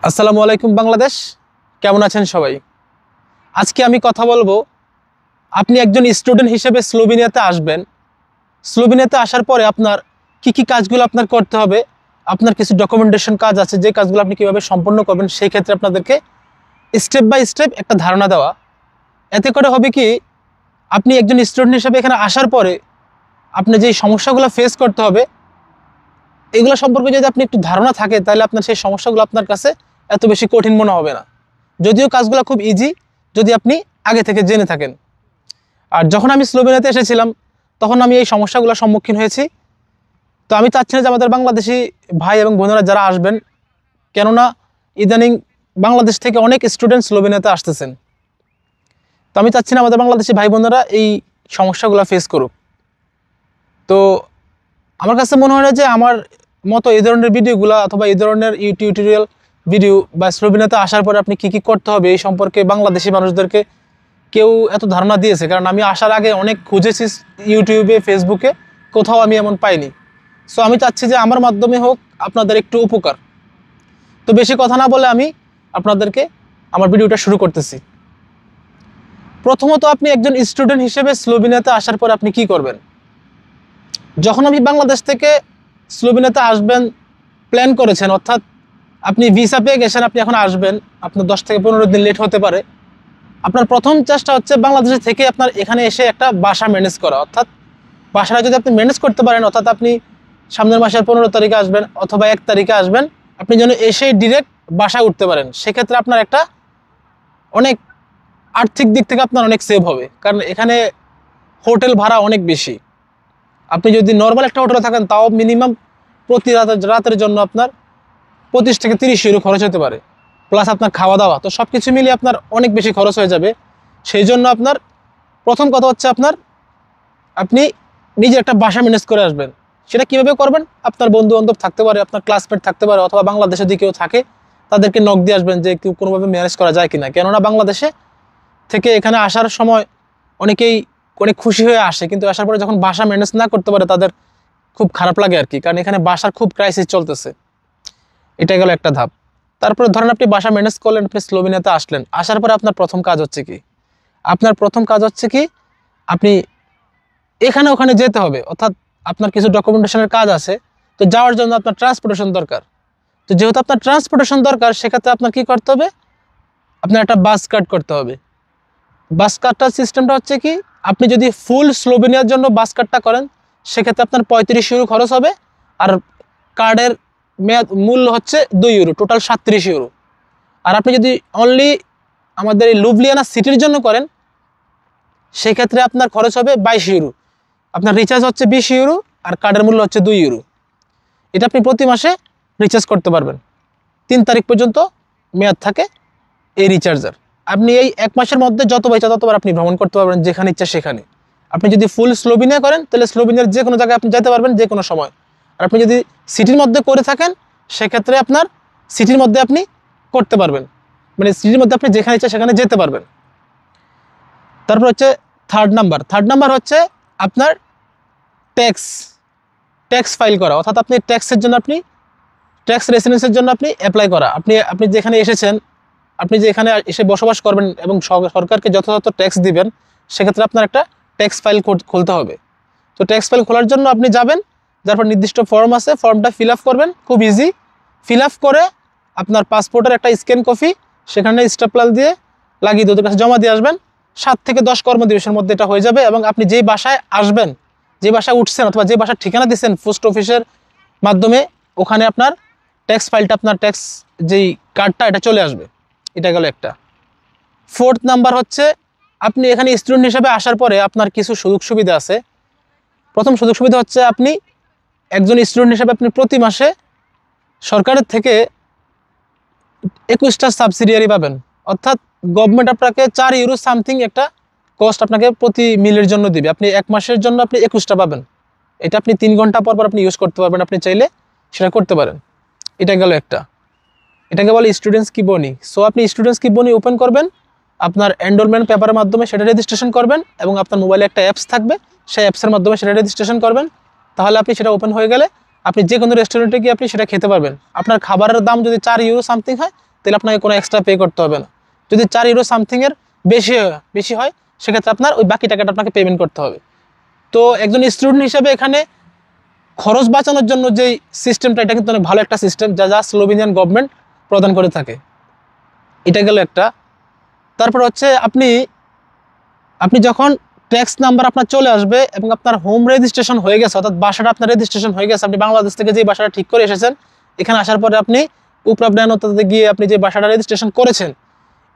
আসসালামু আলাইকুম বাংলাদেশ, কেমন আছেন সবাই? আজকে আমি কথা বলবো, আপনি একজন স্টুডেন্ট হিসেবে স্লোভেনিয়াতে আসবেন। স্লোভেনিয়াতে আসার পরে আপনার কি কাজগুলো আপনার করতে হবে, আপনার কিছু ডকুমেন্টেশন কাজ আছে, যে কাজগুলো আপনি কীভাবে সম্পন্ন করবেন, সেই ক্ষেত্রে আপনাদেরকে স্টেপ বাই স্টেপ একটা ধারণা দেওয়া। এতে করে হবে কি, আপনি একজন স্টুডেন্ট হিসেবে এখানে আসার পরে আপনি যেই সমস্যাগুলো ফেস করতে হবে, এগুলো সম্পর্কে যদি আপনি একটু ধারণা থাকে, তাহলে আপনার সেই সমস্যাগুলো আপনার কাছে এত বেশি কঠিন মনে হবে না। যদিও কাজগুলো খুব ইজি যদি আপনি আগে থেকে জেনে থাকেন। আর যখন আমি স্লোভেনিয়াতে এসেছিলাম, তখন আমি এই সমস্যাগুলোর সম্মুখীন হয়েছি। তো আমি চাচ্ছি না যে আমাদের বাংলাদেশি ভাই এবং বোনেরা যারা আসবেন, কেননা ইদানিং বাংলাদেশ থেকে অনেক স্টুডেন্ট স্লোভেনিয়াতে আসতেছেন, তো আমি চাচ্ছি না আমাদের বাংলাদেশি ভাই বোনেরা এই সমস্যাগুলো ফেস করুক। তো আমার কাছে মনে হয় না যে আমার মতো এই ধরনের ভিডিওগুলো অথবা এই ধরনের টিউটোরিয়াল ভিডিও বা স্লোভেনিয়াতে আসার পরে আপনি কি করতে হবে এই সম্পর্কে বাংলাদেশি মানুষদেরকে কেউ এত ধারণা দিয়েছে। কারণ আমি আসার আগে অনেক খুঁজেছি ইউটিউবে, ফেসবুকে, কোথাও আমি এমন পাইনি। সো আমি চাচ্ছি যে আমার মাধ্যমে হোক আপনাদের একটু উপকার। তো বেশি কথা না বলে আমি আপনাদেরকে আমার ভিডিওটা শুরু করতেছি। প্রথমত, আপনি একজন স্টুডেন্ট হিসেবে স্লোভেনিয়াতে আসার পর আপনি কি করবেন? যখন আপনি বাংলাদেশ থেকে স্লোভেনিয়াতে আসবেন প্ল্যান করেছেন, অর্থাৎ আপনি ভিসা পেয়ে গেছেন, আপনি এখন আসবেন, আপনার 10 থেকে 15 দিন লেট হতে পারে। আপনার প্রথম চেষ্টা হচ্ছে বাংলাদেশ থেকে আপনার এখানে এসে একটা বাসা ম্যানেজ করা। অর্থাৎ বাসাটা যদি আপনি ম্যানেজ করতে পারেন, অর্থাৎ আপনি সামনের মাসের 15 তারিখে আসবেন অথবা 1 তারিখে আসবেন, আপনি যেন এসে ডিরেক্ট বাসায় উঠতে পারেন। সেক্ষেত্রে আপনার একটা অনেক আর্থিক দিক থেকে আপনার অনেক সেভ হবে। কারণ এখানে হোটেল ভাড়া অনেক বেশি। আপনি যদি নর্মাল একটা হোটেলে থাকেন, তাও মিনিমাম প্রতি রাতের জন্য আপনার 25 থেকে 30 ইউরো খরচ হতে পারে, প্লাস আপনার খাওয়া দাওয়া। তো সব কিছু মিলিয়ে আপনার অনেক বেশি খরচ হয়ে যাবে। সেই জন্য আপনার প্রথম কথা হচ্ছে আপনি নিজে একটা বাসা ম্যানেজ করে আসবেন। সেটা কীভাবে করবেন? আপনার বন্ধু বান্ধব থাকতে পারে, আপনার ক্লাসমেট থাকতে পারে, অথবা বাংলাদেশে যদি কেউ থাকে তাদেরকে নক দিয়ে আসবেন যে কেউ কোনোভাবে ম্যানেজ করা যায় কিনা। কেননা বাংলাদেশে থেকে এখানে আসার সময় অনেকেই অনেক খুশি হয়ে আসে, কিন্তু আসার পরে যখন বাসা ম্যানেজ না করতে পারে তাদের খুব খারাপ লাগে আর কি। কারণ এখানে বাসার খুব ক্রাইসিস চলতেছে। এটা গেল একটা ধাপ। তারপরে ধরেন আপনি বাসা ম্যানেজ করলেন, আপনি স্লোভেনিয়াতে আসলেন। আসার পরে আপনার প্রথম কাজ হচ্ছে কি? আপনি এখানে ওখানে যেতে হবে, অর্থাৎ আপনার কিছু ডকুমেন্টেশনের কাজ আছে। তো যাওয়ার জন্য আপনার ট্রান্সপোর্টেশন দরকার। তো যেহেতু আপনার ট্রান্সপোর্টেশন দরকার, সেক্ষেত্রে আপনার কি করতে হবে? আপনার একটা বাস কার্ড করতে হবে। বাস কার্ডটার সিস্টেমটা হচ্ছে কি, আপনি যদি ফুল স্লোভেনিয়ার জন্য বাস কার্ডটা করেন, সেক্ষেত্রে আপনার 35 ইউরো খরচ হবে। আর কার্ডের মূল্য হচ্ছে 2 ইউরো, টোটাল 37 ইউরো। আর আপনি যদি অনলি আমাদের এই লুবলিয়ানা সিটির জন্য করেন, সেক্ষেত্রে আপনার খরচ হবে 22 ইউরো। আপনার রিচার্জ হচ্ছে 20 ইউরো, আর কার্ডের মূল্য হচ্ছে 2 ইউরো। এটা আপনি প্রতি মাসে রিচার্জ করতে পারবেন। 3 তারিখ পর্যন্ত মেয়াদ থাকে এই রিচার্জের। আপনি এই 1 মাসের মধ্যে যতবার ইচ্ছা ততবার আপনি ভ্রমণ করতে পারবেন, যেখানে ইচ্ছা সেখানে। আপনি যদি ফুল স্লোভেনিয়া করেন, তাহলে স্লোভেনিয়ার যে কোনো জায়গায় আপনি যেতে পারবেন যে কোনো সময়। আর আপনি যদি সিটির মধ্যে করে থাকেন, সেক্ষেত্রে আপনার সিটির মধ্যে আপনি করতে পারবেন, মানে সিটির মধ্যে আপনি যেখানে ইচ্ছা সেখানে যেতে পারবেন। তারপর হচ্ছে থার্ড নাম্বার হচ্ছে আপনার ট্যাক্স ফাইল করা। অর্থাৎ আপনি ট্যাক্স রেসিডেন্সের জন্য আপনি অ্যাপ্লাই করা। আপনি যেখানে এসেছেন, আপনি যে এখানে এসে বসবাস করবেন এবং সরকারকে যথাযথ ট্যাক্স দিবেন, সেক্ষেত্রে আপনার একটা ট্যাক্স ফাইল খুলতে হবে। তো ট্যাক্স ফাইল খোলার জন্য আপনি যাবেন, যারপর নির্দিষ্ট ফর্ম আছে, ফর্মটা ফিল আপ করবেন, খুব ইজি। ফিল আপ করে আপনার পাসপোর্টের একটা স্ক্যান কপি সেখানে স্টেপলার দিয়ে লাগিয়ে ওদের কাছে জমা দিয়ে আসবেন। 7 থেকে 10 কর্মদিবসের মধ্যে এটা হয়ে যাবে। এবং আপনি যেই বাসায় আসবেন, যে বাসায় উঠছেন অথবা যে বাসার ঠিকানা দিচ্ছেন পোস্ট অফিসের মাধ্যমে, ওখানে আপনার ট্যাক্স ফাইলটা, আপনার ট্যাক্স যেই কার্ডটা, এটা চলে আসবে। এটা গেল একটা। 4th নাম্বার হচ্ছে, আপনি এখানে স্টুডেন্ট হিসেবে আসার পরে আপনার কিছু সুযোগ সুবিধা আছে। প্রথম সুযোগ সুবিধা হচ্ছে, আপনি একজন স্টুডেন্ট হিসেবে আপনি প্রতি মাসে সরকারের থেকে 21টা সাবসিডিয়ারি পাবেন। অর্থাৎ গভর্নমেন্ট আপনাকে 4 ইউরো সামথিং একটা কস্ট আপনাকে প্রতি মিলের জন্য দিবে। আপনি 1 মাসের জন্য আপনি 21টা পাবেন। এটা আপনি 3 ঘন্টা পর পর আপনি ইউজ করতে পারবেন, আপনি চাইলে সেটা করতে পারেন। এটা গেল একটা। এটাকে বলে স্টুডেন্টস কি বনি। সো আপনি স্টুডেন্টস কি বনি ওপেন করবেন, আপনার এনরোলমেন্ট পেপারের মাধ্যমে সেটা রেজিস্ট্রেশন করবেন, এবং আপনার মোবাইলে একটা অ্যাপস থাকবে, সেই অ্যাপসের মাধ্যমে সেটা রেজিস্ট্রেশন করবেন। তাহলে আপনি সেটা ওপেন হয়ে গেলে আপনি যে কোনো রেস্টুরেন্টে গিয়ে আপনি সেটা খেতে পারবেন। আপনার খাবারের দাম যদি 4 ইউরো সামথিং হয়, তাহলে আপনাকে কোনো এক্সট্রা পে করতে হবে না। যদি 4 ইউরো সামথিংয়ের বেশি হয় সেক্ষেত্রে আপনার ওই বাকি টাকাটা আপনাকে পেমেন্ট করতে হবে। তো একজন স্টুডেন্ট হিসেবে এখানে খরচ বাঁচানোর জন্য যেই সিস্টেমটা, এটা কিন্তু অনেক ভালো একটা সিস্টেম যা স্লোভেনিয়ান গভর্নমেন্ট প্রদান করে থাকে। এটা গেল একটা। তারপর হচ্ছে আপনি যখন ট্যাক্স নাম্বার আপনার চলে আসবে এবং আপনার হোম রেজিস্ট্রেশন হয়ে গেছে, অর্থাৎ বাসাটা আপনার রেজিস্ট্রেশন হয়ে গেছে, আপনি বাংলাদেশ থেকে যে বাসাটা ঠিক করে এসেছেন, এখানে আসার পরে আপনি উপ্রাবডায়নতাতে গিয়ে আপনি যে বাসাটা রেজিস্ট্রেশন করেছেন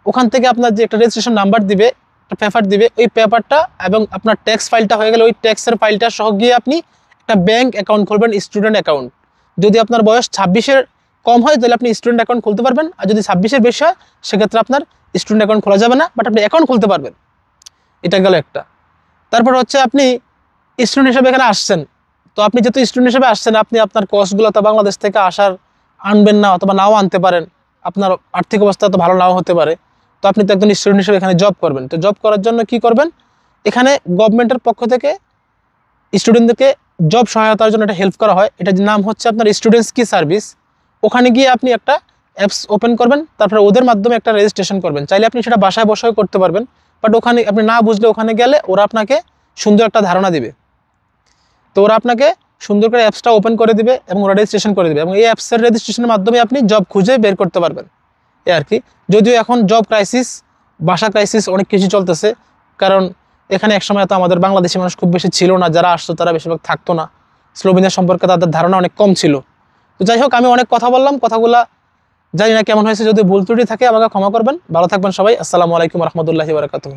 ওখান থেকে আপনার যে একটা রেজিস্ট্রেশন নাম্বার দিবে, একটা পেপার দিবে, ওই পেপারটা এবং আপনার ট্যাক্স ফাইলটা হয়ে গেলে ওই ট্যাক্সের ফাইলটা সহ গিয়ে আপনি একটা ব্যাঙ্ক অ্যাকাউন্ট খুলবেন, স্টুডেন্ট অ্যাকাউন্ট। যদি আপনার বয়স 26-এর কম হয় তাহলে আপনি স্টুডেন্ট অ্যাকাউন্ট খুলতে পারবেন, আর যদি 26-এর বেশি হয় সেক্ষেত্রে আপনার স্টুডেন্ট অ্যাকাউন্ট খোলা যাবে না, বাট আপনি অ্যাকাউন্ট খুলতে পারবেন। এটা গেল একটা। তারপর হচ্ছে আপনি স্টুডেন্ট হিসেবে এখানে আসছেন, তো আপনি যেহেতু স্টুডেন্ট হিসেবে আসছেন, আপনি আপনার কস্টগুলো তো বাংলাদেশ থেকে আনবেন না, অথবা নাও আনতে পারেন, আপনার আর্থিক অবস্থা তো ভালো নাও হতে পারে। তো আপনি তো একজন স্টুডেন্ট হিসেবে এখানে জব করবেন। তো জব করার জন্য কি করবেন, এখানে গভর্নমেন্টের পক্ষ থেকে স্টুডেন্টদেরকে জব সহায়তার জন্য একটা হেল্প করা হয়, এটার নাম হচ্ছে আপনার স্টুডেন্টস কি সার্ভিস। ওখানে গিয়ে আপনি একটা অ্যাপস ওপেন করবেন, তারপরে ওদের মাধ্যমে একটা রেজিস্ট্রেশন করবেন। চাইলে আপনি সেটা বাসায় বসেও করতে পারবেন, বাট ওখানে আপনি না বুঝলে ওখানে গেলে ওরা আপনাকে সুন্দর একটা ধারণা দিবে। তো ওরা আপনাকে সুন্দর করে অ্যাপসটা ওপেন করে দিবে এবং ওরা রেজিস্ট্রেশন করে দিবে, এবং এই অ্যাপসের রেজিস্ট্রেশনের মাধ্যমে আপনি জব খুঁজে বের করতে পারবেন। এ আর কি। যদিও এখন জব ক্রাইসিস, ভাষা ক্রাইসিস অনেক কিছু চলতেছে, কারণ এখানে একসময় তো আমাদের বাংলাদেশি মানুষ খুব বেশি ছিল না, যারা আসতো তারা বেশিরভাগ থাকতো না, স্লোভেনিয়া সম্পর্কে তাদের ধারণা অনেক কম ছিল। তো যাই হোক, আমি অনেক কথা বললাম, কথাগুলা জানি না কেমন হয়েছে, যদি ভুল ত্রুটি থাকে আমাকে ক্ষমা করবেন। ভালো থাকবেন সবাই। আসসালামু আলাইকুম রহমতুল্লাহি ওয়া বারাকাতুহু।